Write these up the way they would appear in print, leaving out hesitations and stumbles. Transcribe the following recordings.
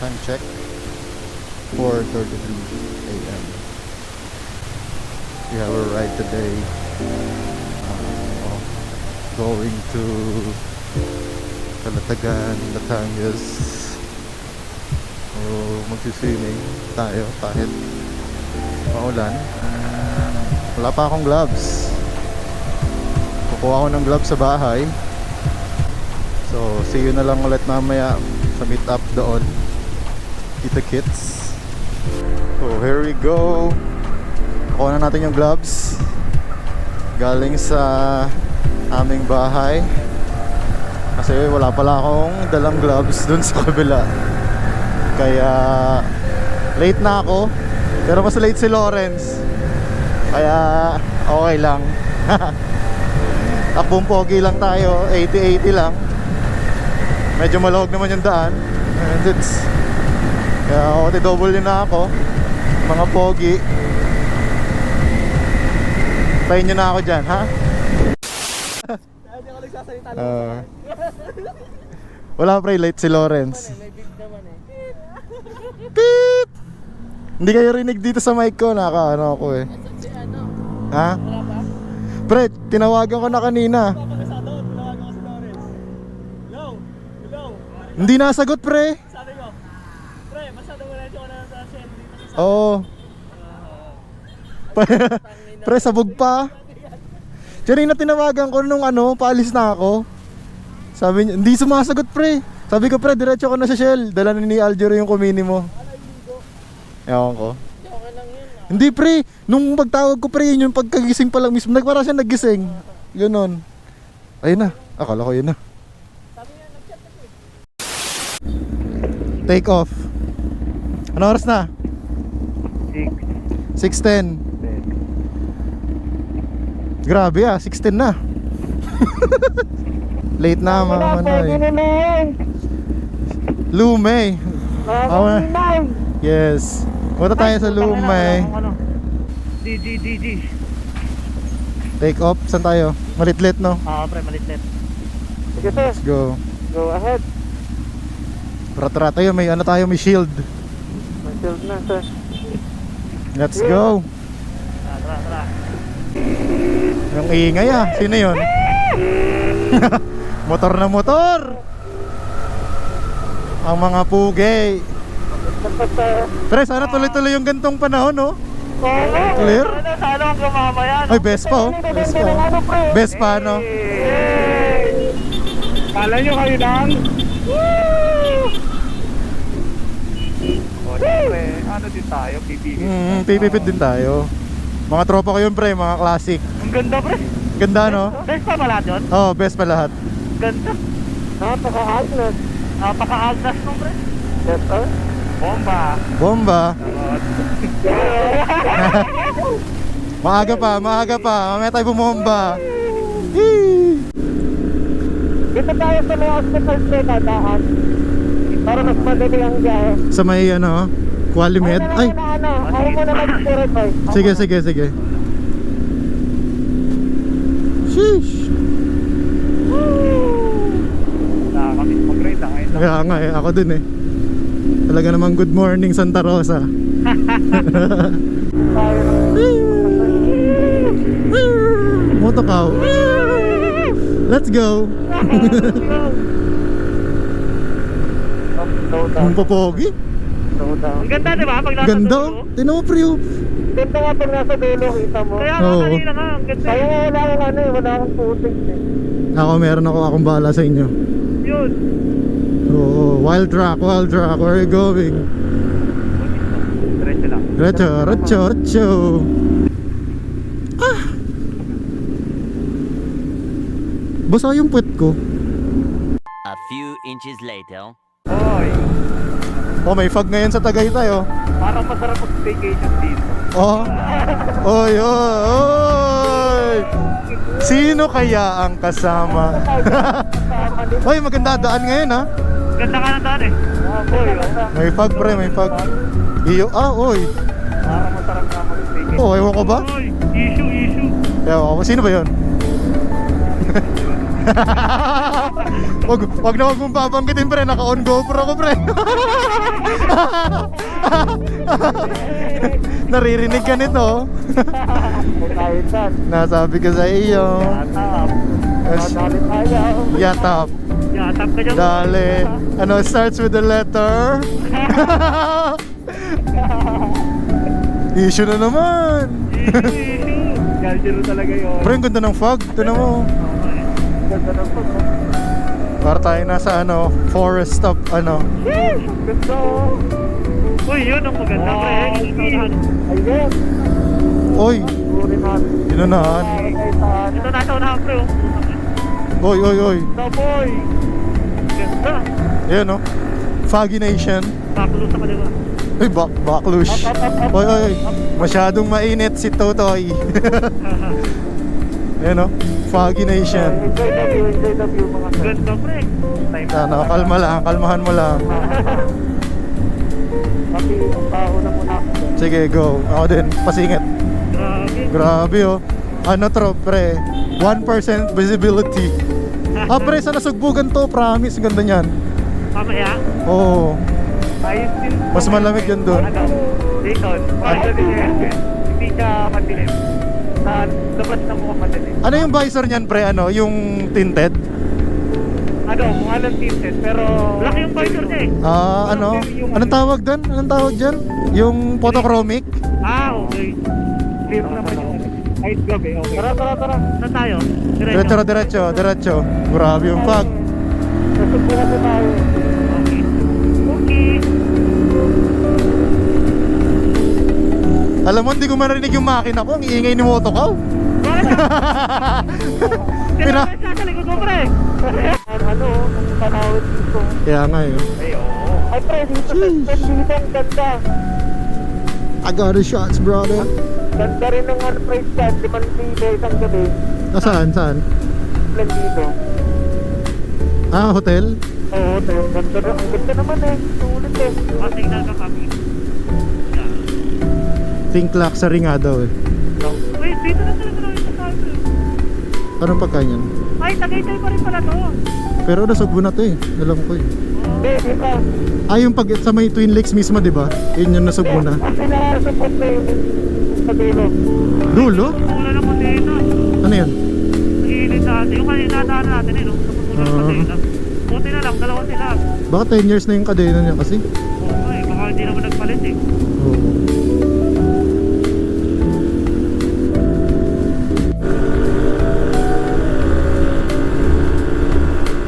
Time check, 4:33 a.m. We have a ride today, going to Calatagan, Batangas. So magsiswimming tayo kahit maulan. Wala pa akong gloves. Kukuha ko ng gloves sa bahay. So see you na lang ulit mamaya sa meet up doon, Kita Kits. So here we go. Kuha na natin yung gloves galing sa aming bahay kasi wala pala akong dalang gloves dun sa kabila, kaya late na ako, pero mas late si Lawrence, kaya okay lang. Takbong pogi lang tayo, 80-80 lang. Medyo malawag naman yung daan, and it's kaya double yun na ako, mga pogi. Tayin nyo na ako dyan, ha? Hindi ako nagsasalita wala pre, late si Lawrence. may big naman Beep! Hindi kayo rinig dito sa mic ko, naka-ano ako eh. Si ano? Ha? Wala pa? Pre, tinawagan ko na kanina. Papakasado, tinawagan ko si Lawrence. Hello? Hello? Hindi nasagot pre. Sabi ko, pre, masyado wala siya na sa shell dito sa Oo. Pre, sabog pa. Kanina tinawagan ko nung paalis na ako. Sabi niya, hindi sumasagot pre. Sabi ko pre, diretso ko na sa Shell. Dala ni Aljero yung kumini mo. Ewan ko. Okay lang yun. Hindi pre, nung pagtawag ko pre, yun yung pagkagising pa lang mismo. Nagpara siya nagising. Ganon. Ayun na, akala ko yun na. Sabi niya, nag-chat ako Take off. Ano oras na? 6:10. Grabe 6:10 na. Late na mga manoy. Lumay. Yes. Punta tayo sa Lumay. DG. Take off. Saan tayo? Malitlit no? Oo, pre, malitlit. Sige, sir. Let's go. Go ahead. Tara tayo. May tayo, may shield. May shield na, sir. Let's go. Tara. Yung ingay Sino yun? Motor na motor. Ang mga pugay. Pre, sana tuloy-tuloy yung gantong panahon, no? Clear? Sana ang gumamaya. Ay, Vespa, Vespa, no? Kala nyo kayo lang? O, siyempre, ano din tayo, pipigil. Pipipit din tayo. Mga tropa ko yun, pre, mga classic. Ang ganda, pre. Ganda, no? Best pa pala doon? Oh, best pa lahat. Ganda. Napaka-agnas. Napaka-agnas nung, pre. Ganda. Bomba. Maaga pa. Mamaya tayo bumomba. Dito tayo sa may hospital stay dadaan. Para mas madali ang biyahe. Sa may Qualimed. Ay, Ako muna mag-verify. sige. Sheesh. Nakakamiss mag-ride ngayon. Kaya nga ako din Talaga namang good morning Santa Rosa. Motokaw. Let's go. Ang popogi. Ang ganda, di ba? Pag nasa Ganda. dulo. Tinan mo pre. Ganda nga pag nasa dulo, kita mo. Kaya nga Oo. kanina nga, ang ganda. Kaya wala akong wala akong putik Meron akong bahala sa inyo. Yun. Oh, wild track. Where are you going? Diretso lang. Retso. Basa yung puwet ko. A few inches later. Oy, Oh, may fog ngayon sa Tagaytay parang masarap mag-vacation dito. Oh. Oy. Sino kaya ang kasama? Oy, maganda daan ngayon Ganda ka ng daan May fog pre, may fog. Oy. Parang masarap na mag-vacation. Oh, ewan ko ba? Oy, issue. Ewan ko, sino ba yun? wag na wag mong babanggitin pre, naka-on GoPro ko pre. Naririnig ka nito. Kahit saan. Nasabi ko sa iyo. Yatap. Yes. Madali tayo. Yatap. Yatap ka dyan. Dale. Ano starts with the letter? Issue na naman. Galjero talaga yun. Pre, ang ganda ng fog. Tignan mo. Ganda ng pag. Para tayo nasa ano, forest stop ano. Sheesh! Ganda. Uy, yun ang maganda pre. Ayun. Oy, Uri natin. inunahan. Ito nasa unahan pre. Oy, oy, oy. Saboy. Ganda. Ayan no. Foggy Nation. Bakulo sa kanila. Ay, backlush. Oy, oy, oy. Masyadong mainit si Totoy. Ayan no. Foggy Nation. Enjoy the view mga sir. Ganda pre. Ano, kalma lang, kalmahan mo lang. Pati ang tao na muna. Sige, go. Ako din, pasingit. Grabe. Grabe oh. Ano tro, pre? 1% visibility. Ah, pre, sa nasugbugan to, promise, ganda niyan. Mamaya. Oo. Ayos din. Mas malamig yun doon. Ano? Dayton. Hindi siya madilim. Sa labas na mukha madilim. Ano yung visor niyan, pre? Ano, yung tinted? Ano, mukha ng tinted pero... Laki yung visor niya eh. Ah, ano? Anong tawag doon? Anong tawag dyan? Yung photochromic? Ah, okay. Clear naman yung ice globe eh. Okay. Tara. Saan tayo? Diretso. Grabe yung fog. Nasugbo na tayo. Okay. Alam mo, hindi ko marinig yung makina ko. Ang iingay ni Motokaw. Pina... Sa likod mo pre. Ano, ang panawid dito. Kaya nga yun. Ay, oo. Ay pre, dito ang ganda. I got the shots, brother. Ganda rin ng price tag, 5,000 isang gabi. Saan? Plan dito. Ah, hotel? Oo, ang ganda naman eh. Sulit eh. Signal ka kami. Think luxury nga daw eh. Wait, dito na talaga sa tayo. Anong pagkanyan? Ay, Tagaytay pa rin pala to. Pero nasugbo na to eh. Alam ko eh. Hindi, di ba? Ah, yung pag sa may Twin Lakes mismo, di ba? Yun yung nasugbo na. Kasi nakasupot na yung sa dulo. Dulo? Wala na kontina. Ano yan? Nagilit natin. Yung kanina daan natin eh, no? Sa puno ng kontina. Buti na lang, dalawa sila. Baka 10 years na yung kadena niya kasi. Oo eh, baka hindi naman nagpalit eh. Oo.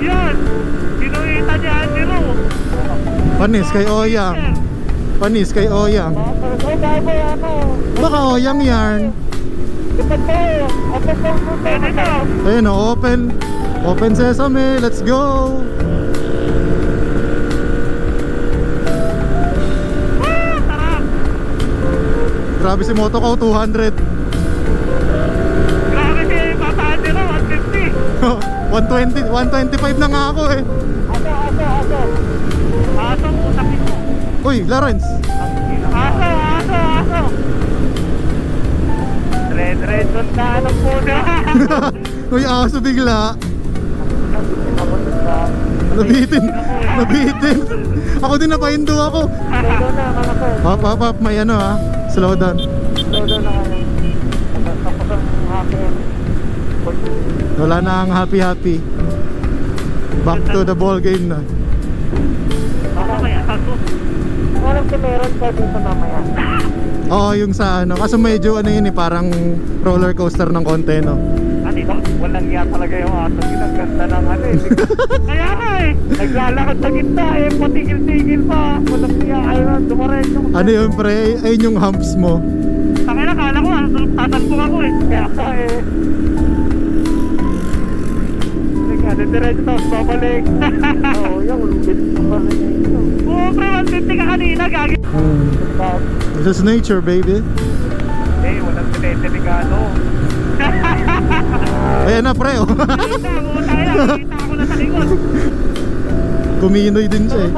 Yan! Sinuita niya ang Nero. Panis kay Oyang. Panis kay Oyang. Ay, bago ano. Baka Oyang yarn. Ito tayo. Open lang po tayo. Ito. Ayun o, open. Open sesame, let's go. Tara. Grabe si Motokaw, 200. Grabe si Papa Nero, 150. 125 na nga ako eh. Aso. Aso, putakin mo. Uy, Lawrence. Aso. Red na ng puno. Uy, aso bigla. Nabitin. Ako din napahindo ako. Slow na, malaki. Hop, may ano ha. Slow down. Slow na kaya. Tapos ang happy. Wala na ang happy. Back to the ball game na. Mamaya, aso. Alam ko meron ka dito mamaya. Oo, yung sa ano. Kaso medyo ano yun eh, parang roller coaster ng konti no. Dito, walang yan talaga yung aso. Ginaganda ng ano eh. Kaya nga eh. Naglalakad sa gitna eh. Patigil-tigil pa. Walang niya. Ayun, dumaretso. Ano yun pre? Ayun yung humps mo. Takay na, kala ko tatalpong ako eh. Kaya ka eh. Diretso tapos babalik. Oo, yung lupit ko pa rin ito. Oo, pre, 150 ka kanina, gagi. This is nature, baby. Eh, walang tinetiligano. Ayan na pre oh. Kita ako na sa likod. Kuminoy din siya eh.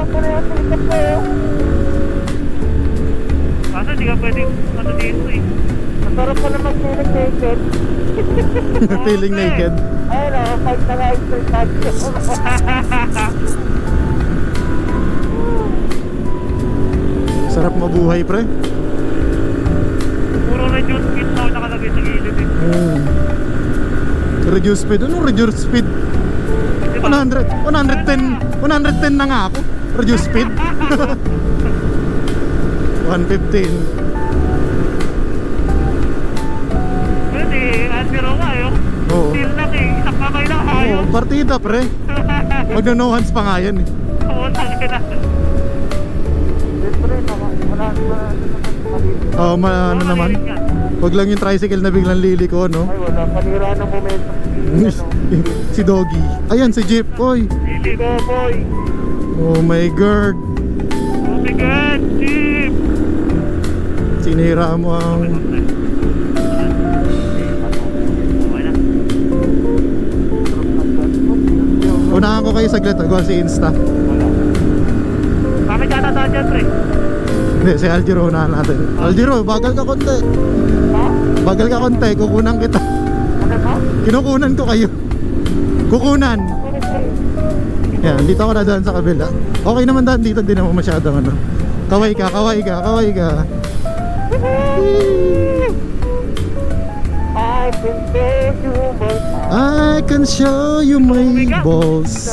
Kaso hindi ka pwedeng ano dito eh. Masarap pa na mag-feeling naked. Feeling naked. Ayun o. 5 na nga yung natin. Sarap mabuhay, pre. Puro reduce speed na ako nakalagay sa gilid eh. Reduce speed. Anong reduce speed? 100, 110 na nga ako. Reduce speed. 115. Pwede, Andero nga yun. Oo. Still lang eh, isang kamay lang ayaw. Oo, partida, pre. Magno-no hands pa nga yan eh. Putang ina. Siyempre, wala Oo, ano naman. Wag lang yung tricycle na biglang liliko, no? Ay, wala. Panira ng momentum. Si Doggy. Ayan, si Jeep. Oy. Lili ko, boy. Oh my God. Oh my God, Jeep. Sinira mo ang... Unahan ko kayo saglit. Ako si Insta. Bakit yata saan dyan, pre? Hindi, si Aljiro unahan natin. Aljiro, bagal ka konti. Ha? Bagal ka konti. Kukunan kita. Ano ba? Kinukunan ko kayo. Kukunan. Yan, dito ako nadaan sa kabila. Okay naman daan dito, hindi naman masyadong ano. Kaway ka, kaway ka, kaway ka. I can show you my I can show you my balls.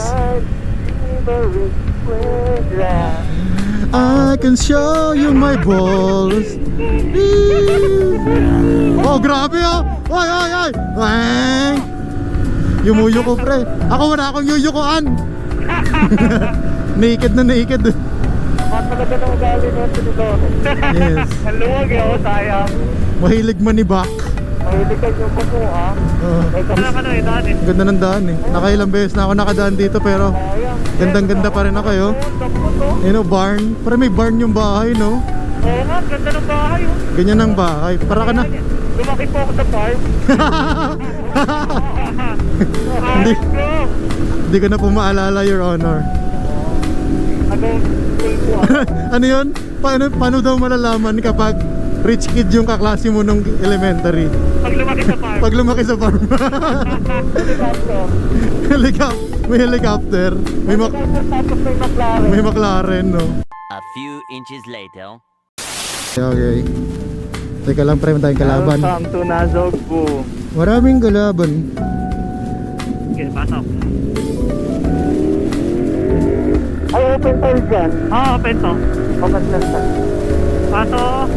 I can show you my balls. Oh, grabe ah. Oy, oy, oy. Wang. Yumuyo ko, pre. Ako wala akong yuyukuan. Naked na naked. Matalaga ng ugali ng tinidor. Yes. Ang luwag eh, oh, sayang. Mahilig manibak. Mahilig ka yung puso, ha? Wala ka na eh, daan eh. Ganda ng daan eh. Nakailang beses na ako nakadaan dito pero Sayang. gandang ganda pa rin ako yo. Dampot, oh. You know, barn. Para may barn yung bahay, no? Oo nga, ganda ng bahay, oh. Ganyan ang bahay. Para ka na. Lumaki po ako sa farm. Hindi. Ayos ko. Hindi ko na po maalala, Your Honor. Ano, school ko, ah. Ano yun? Paano daw malalaman kapag rich kid yung kaklase mo nung elementary? Pag lumaki sa farm. Pag lumaki sa farm. Helicopter. May helicopter. May, Tapos may McLaren. may McLaren, no? A few inches later. Okay. Teka lang, pre, tayong kalaban. Welcome to Nazogbu. Maraming kalaban. Okay, pasok. Ay, open tayo dyan. Oo, open to. Open lang tayo. Pasok.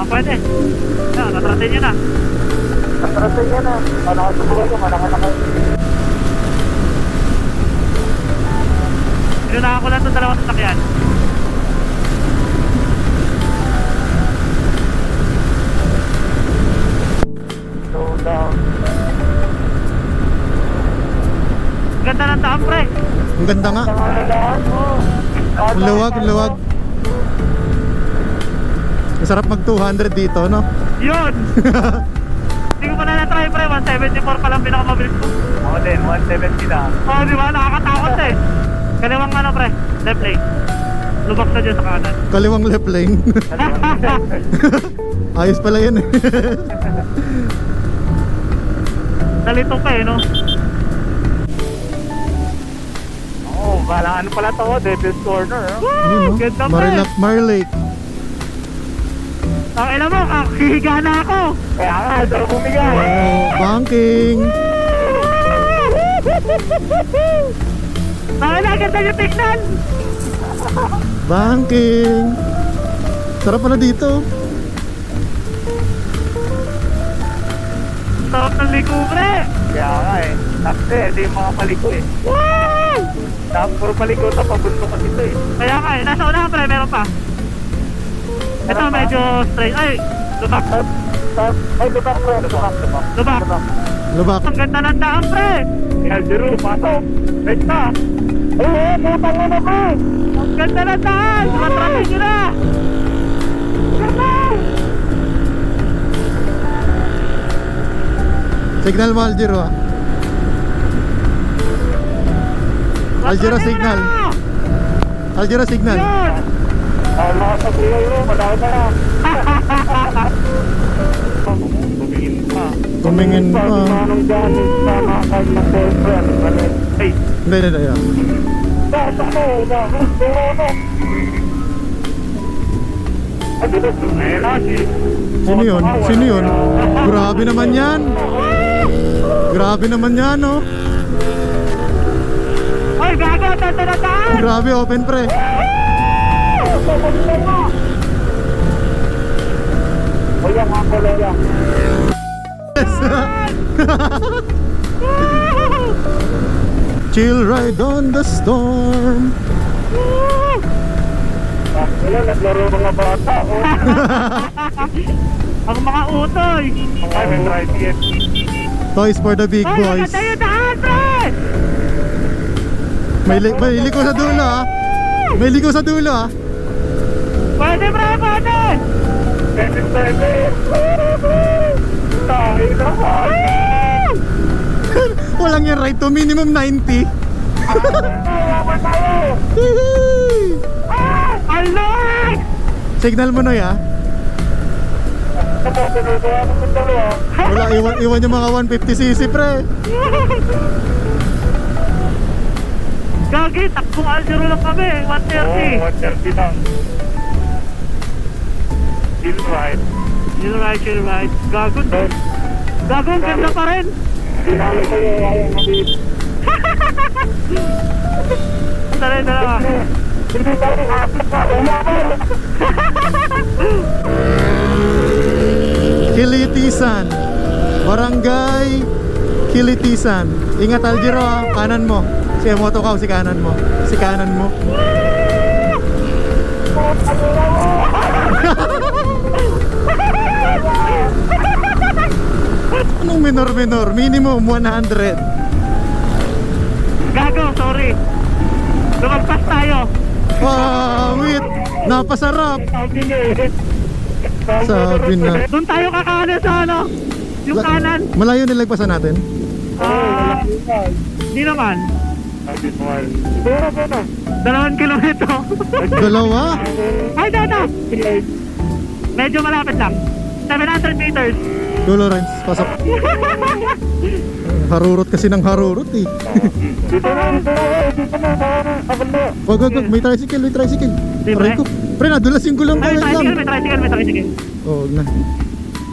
Pwede. Yan, natratin nyo na. Natratin nyo na. Nakasubukan ko, malaki na kayo. Inunahan ko lang itong dalawang sasakyan. Slow down. Ganda ng daan, pre. Ang ganda nga. Ang luwag, ang luwag. Masarap mag 200 dito, no? Yun! Hindi ko pa na na-try, pre. 174 pa lang pinakamabilis ko. Oo din, 170 na. Oo, di ba? Nakakatakot eh. Kaliwang ano, pre? Left lane. Lubak na dyan sa kanan. Kaliwang left lane. Ayos pala yan eh. Nalitong ka eh, no? Oo, bala ano pala to? Devil's Corner, no? Yun, no? Ganda, pre. Marlake. Ang ina mo, kakihiga na ako. Kaya nga, ito bumiga. Oh, banking. Ang ina, ganda yung tignan. Banking. Sarap pala dito. Sarap ng liko, pre. Kaya nga eh. Tapos eh, ito yung mga paliko eh. Wow! Tapos puro paliko ito, pabunto kasi ito eh. Kaya nga eh, nasa unahan, pre, meron pa. Ito medyo straight. Ay, lubak. Ay, lubak, pre. Lubak. Lubak. Ang ganda ng daan, pre. Kaya Jero, pasok. Right na. Oo, putang na pre. Ang ganda ng daan. Matrapin nyo na. Ganda. Signal mo, Aljiro, ah. Aljiro, signal. Aljiro, signal. Yun. Ang mga sabihay mo, madami pa na. Bumili tumingin pa. Tumingin pa. Anong gamit sa mga card ng boyfriend? Ay, Hindi, hindi, hindi. basta ko, Sino yun? Sino yun? Grabe naman yan. Grabe naman yan, oh. Ay, gago, tatanataan! Grabe, open pre. O yan, mga kolega. Chill ride on the storm. Wala, naglaro mga bata. Ang mga utoy. Ay, may drive yet. Toys for the big boys. Tayo daan, pre! May liko sa dulo, ah. May liko sa dulo, ah. Pwede, pre, pwede! Pwede. Tayo na. Walang yung ride to minimum 90. Alert! Signal mo na, ya. Wala, iwan yung mga 150cc, pre. Gagi, takbong Algero lang kami, 130. 130 lang. Chill ride. Chill ride, chill ride. Gago, gago, ang ganda pa rin. Dali, dalawa. Kilitisan. Barangay Kilitisan. Ingat Aljiro, ah. Kanan mo. Si Emoto ka, si kanan mo. Si kanan mo. Anong minor? Minimum 100. Gago, sorry. Lumagpas tayo. Wait. Napasarap. Sabi na. Doon tayo kakanan sa ano? Yung kanan. Malayo nilagpasan natin. Hindi naman. 2 kilometro. Dalawa. Ay, dito. Medyo malapit lang. 700 meters. Go Lawrence, pasok. Harurot kasi ng harurot, eh. Wag, may tricycle. Aray ko. Pre, nadulas yung gulong ko. Ay, Wait lang. may tricycle. Oo, na.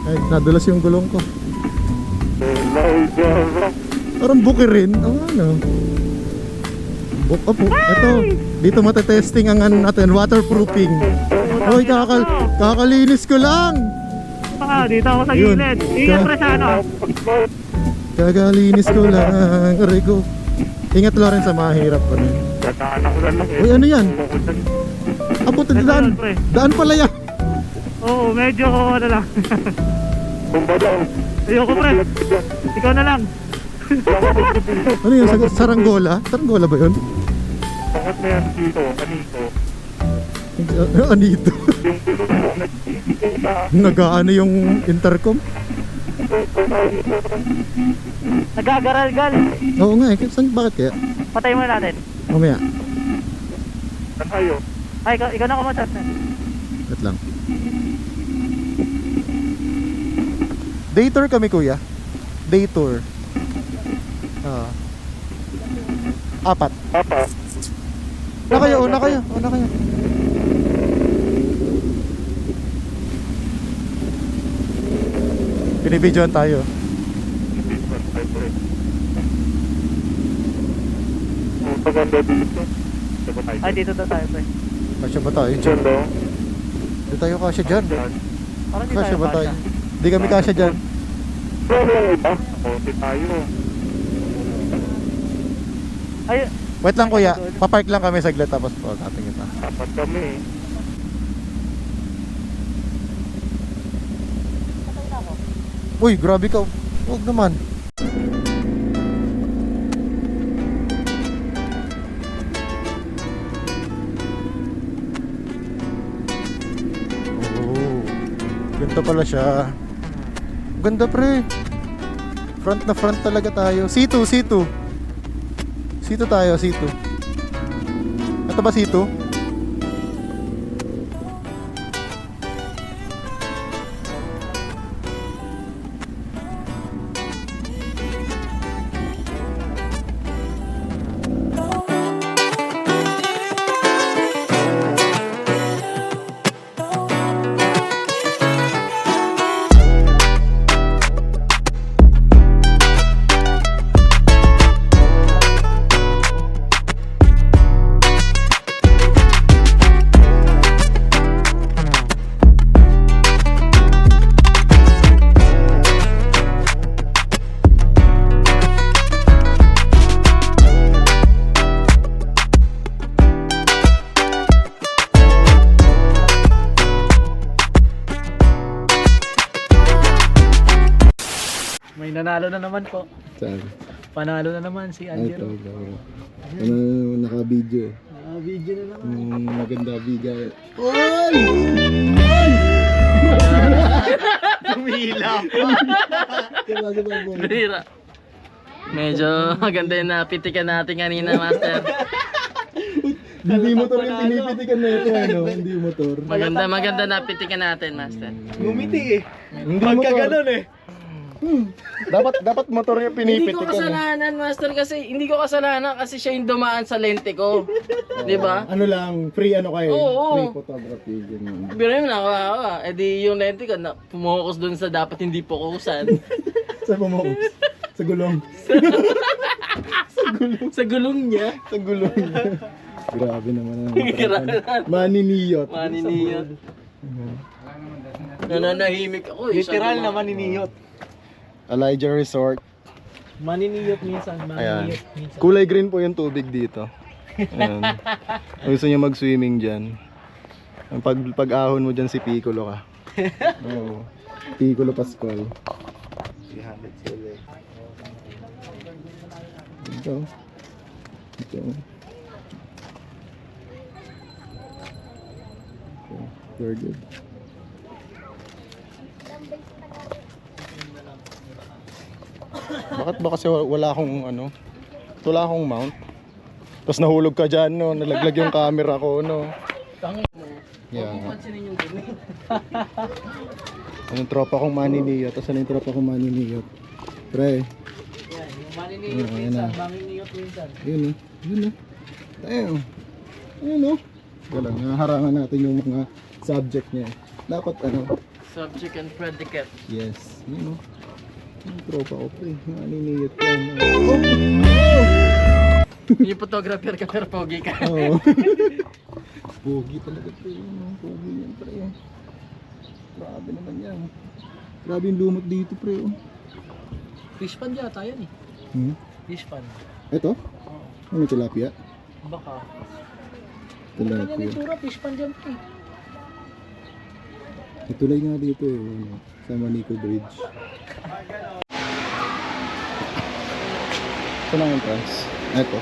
Ay, nadulas yung gulong ko. Parang buki rin. Ano? Opo, ito. Dito matetesting ang ano natin, waterproofing. Hoy, kakalinis ko lang. Dito ako sa Yun. gilid. Ingat pre sa ano. Kakalinis ko lang. Aray ko. Ingat Lawrence, mahirap pa rin. Uy, ano yan? Abot na daan. Pre. Daan pala yan. Oo, medyo ano lang. Ayoko pre. Ikaw na lang. Ano yun? Saranggola? Saranggola ba yun? Bakit na yan dito? Kanito? Anito? Nagaano yung intercom? Nagagaral-gal. Oo nga eh. Bakit kaya? Patay mo natin. Mamaya. Saan kayo? Ay, ikaw na kumatas na. Wait lang. Day tour kami kuya. Day tour. Apat. Una kayo. Binibidyoan tayo. Ay, dito na tayo pre. Kasya ba tayo dyan? Hindi tayo kasya dyan. Parang di Kasya tayo ba tayo? kasya. Hindi kami kasya dyan. Ay, Wait lang kuya. Papark lang kami saglit tapos pagkating kita. dapat kami. Uy, grabe ka. Huwag naman. Oh, ganito pala siya. Ganda pre. Front na front talaga tayo. C2. C2 tayo, C2. Ito ba C2? nanalo na naman po. Saan? Panalo na naman si Ay, ito. Angelo. Ano, naka-video. Video na naman. Maganda bigay. Oy! Tumila. Diba, Bira. Medyo maganda yung napitikan natin kanina, Master. Hindi motor yung pinipitikan na ito, ano? Hindi motor. Maganda napitikan natin, Master. Ngumiti eh. Hindi Pagka motor. ganun eh. Dapat motor yung Hindi ko pinipitikan. kasalanan, Master, kasi hindi ko kasalanan kasi siya yung dumaan sa lente ko. Di ba? Ano lang, free ano kayo? Oo. Free photography. Ganyan. Pero yun nakawa. Eh di yung lente ko na pumukus dun sa dapat hindi pukusan. Saan pumakus? Sa gulong. sa gulong niya. Sa gulong. Grabe naman ang Grabe. maniniyot. Maniniyot. Nananahimik ako eh. Literal Siya na maniniyot. Elijah Resort. Maniniyot minsan, Ayan. maniniyot minsan. Kulay green po yung tubig dito. Ayan. Kung gusto niyo mag-swimming dyan. Ang pag-ahon mo dyan si Piccolo ka. Oo. Piccolo Pascual. 300 sila eh. Ito. Ito. Okay, very good. Bakit ba kasi wala akong ano? Wala akong mount. Tapos nahulog ka dyan, no? Nalaglag yung camera ko, no? Tangin mo. Yeah. Huwag mong pansinin yung ganun. Anong tropa kong maniniyot? Tapos ano yung tropa kong maniniyot? Pre, Yan, yung maniniyot Ayan minsan, na. maniniyot minsan. yun o. Yun o. Damn. Ayun o. Wala, naharangan natin yung mga subject niya. Dapat ano? Subject and predicate. Yes. Yun o. Yung tropa ko pre. Maniniyot yan. Yung photographer ka pero pogi ka. Oo. Pogi talaga pre. Pogi yan pre. Grabe naman yan. Grabe yung lumot dito pre. Fish pan yata yan eh. Hmm? Fish pan. Ito? Ano tilapia? Baka. Kanya Tilapia. ni Tura, fish pan dyan eh. Itulay nga dito eh. Ano, sa Manico Bridge. Ito lang entrance. Ito.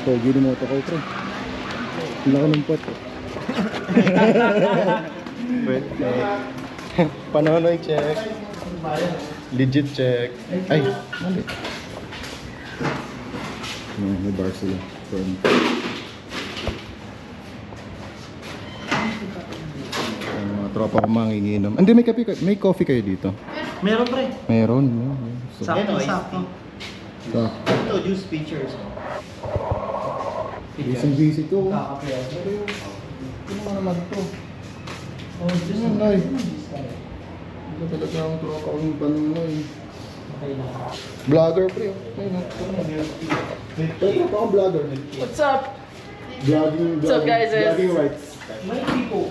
Pogi ni moto ko pre. Ang laki ng pot. Wait. Panonoy check. Legit check. Ay, mali. May bar sila. Mga tropa ko manginginom. Hindi, may kape may coffee kayo dito? Meron pre. Meron. No? So, Sakto. so, Ito, juice features. busy to. Ano naman to? Oh, this is nice. Ito talaga ang tropa ko yung panonoy. Vlogger pre. Ayun. Tropa ko vlogger. What's up? Vlogging, What's up, guys? vlogging rights. May tipo.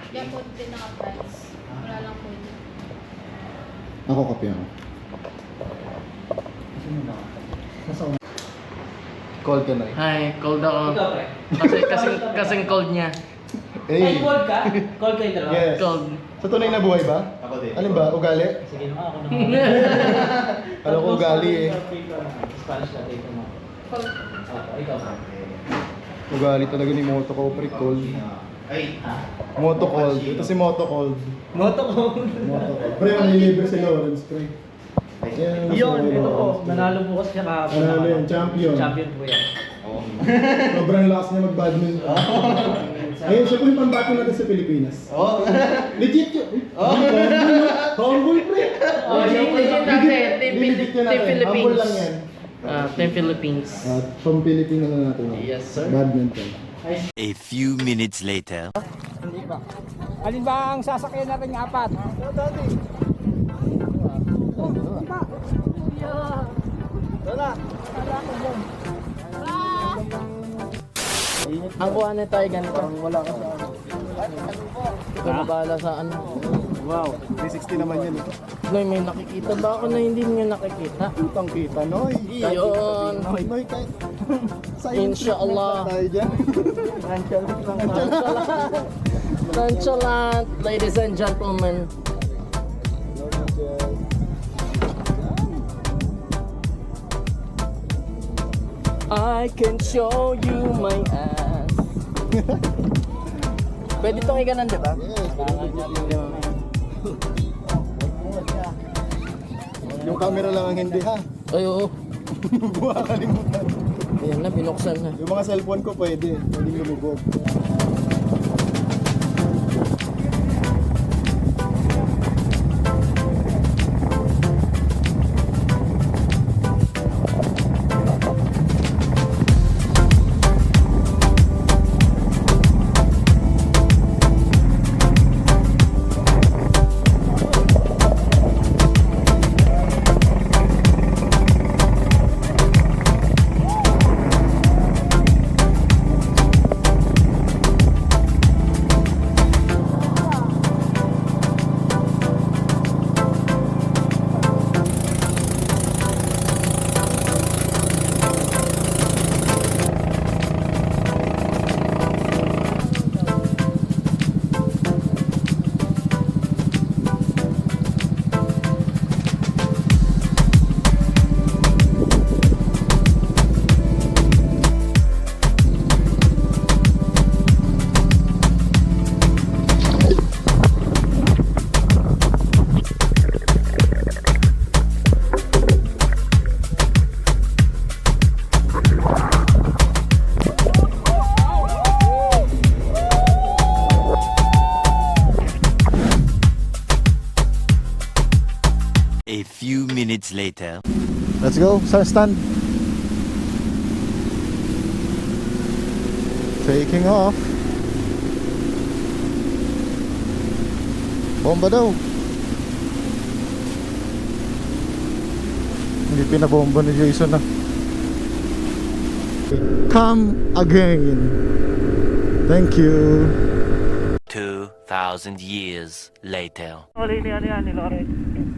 Kaya po din naka-price. Wala lang po. Ako kape ako. Call ka na eh. Hi, cold ako. Ikaw pre. Kasing cold niya. Hey. Cold ka? Cold kayo dalawa? Yes. Cold. Sa tunay na buhay ba? Ako din. Alin ba? Ugali? Sige naman ako naman. Alam ko ugali eh. Spanish natin ito mo. Ikaw pa. Ugali talaga ni Moto ko, pre. Cold. Moto cold. Ito si Moto cold. Moto ko. Moto cold. Pre, ang nilibre si Lawrence, pre. Yan, Yun, si ito po. Lawrence, pre. Nanalo bukas siya kahapon. Nanalo yan, champion. Champion po yan. Sobrang lakas niya mag-badminton. Ayun, siya po yung pambato natin sa Pilipinas. Legit yun. Humble, pre. Legit natin. Legit yun natin. Team Philippines. Humble lang yan. Team Philippines. At from Philippines na natin. Yes, sir. Badminton. A few minutes later. Alin ba ang sasakyan natin ng apat? Ang kuha na tayo ganito. Wala ka sa ano. Ikaw na bahala sa ano. Wow, 360 naman yun. Noy, may nakikita ba ako na hindi nyo nakikita? Utang kita, Noy. Yun. Noy, kahit sa Inshallah. tayo dyan. Nonchalant, ladies and gentlemen. I can show you my ass. Pwede itong iganan, di ba? Yung camera lang ang hindi ha. Ay, oo. Buha kalimutan. Ayan na, binuksan na. Yung mga cellphone ko pwede. Pwedeng lumubog. A few minutes later. Let's go, sir, stand. Taking off. Bomba daw. Hindi pinabomba ni Jason na. Come again. Thank you. 2,000 years later. Uli ni ano yan, ni Lore.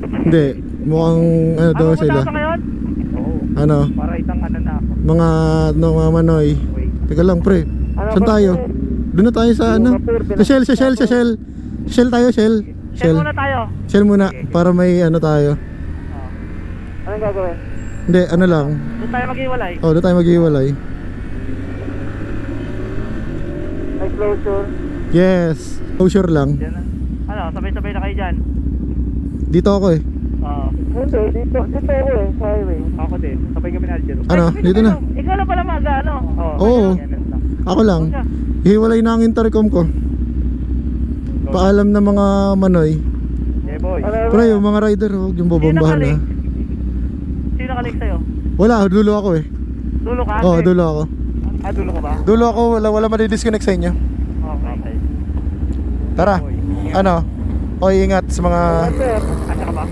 Hindi, mukhang ano daw Ano sila. pupunta ka ngayon? Oo. Ano, Para itang ano na ako. mga manoy. Wait. Teka lang pre. Saan tayo? Doon na tayo sa ano? Sa Shell, sa Shell, sa Shell. Shell tayo, Shell. Shell muna tayo. Shell muna para may ano tayo. Anong gagawin? Hindi, ano lang. Doon tayo mag-iwalay. Oh, doon tayo maghiwalay. May closure. Yes. Closure lang. Diyan na. Ano, sabay-sabay na kayo dyan. Dito ako eh. Oo. Hindi, dito ako eh, sa highway. Ako din, sabay kami na dyan. Ano? Dito na. Ikaw lang pala mag-ano. Oo. Ako lang. Hiwalay na ang intercom ko. Paalam na mga manoy. Yeah, boy. Pre, yung mga rider, huwag yung bobombahan na. Sino nakalik sa'yo? Wala, dulo ako eh. Dulo ka? Oo, dulo ako. Ah, dulo ka ba? Dulo ako, wala madidisconnect sa inyo. Okay. Tara. Ano? Okay, ingat sa mga... Asa ka ba?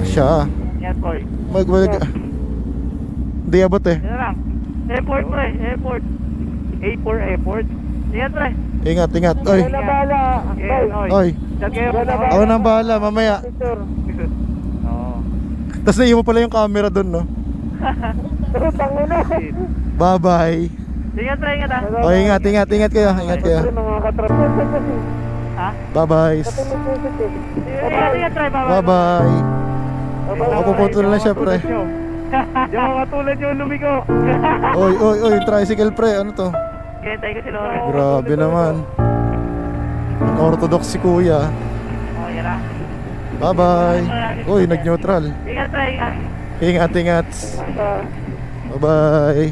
Siya. Yes, boy. Hindi abot eh. Yan na lang. Airport, pre. Airport. A4 airport. Yan, pre. Ingat, ingat. Oy. Yan na bala. Oy. Diyan kayo. Ako nang bahala, mamaya. Oo. Tapos naiiwan mo pala yung camera doon, no? Bye bye. Ingat, pre. Ingat, ha? Oh, ingat, ingat, ingat kayo. Ingat kayo. Ha? Bye bye. Ingat, pre. Bye bye. Mapupunto na lang siya, pre. Diyan mga katulad yung lumigo. Oy, oy, oy, tricycle pre. Ano to? Kentay ko si Lore. Grabe naman. Orthodox si kuya. Oh, yan na. Bye bye. Uy, nag-neutral. Ingat, pre. Ingat. Ingat, ingat. Bye bye.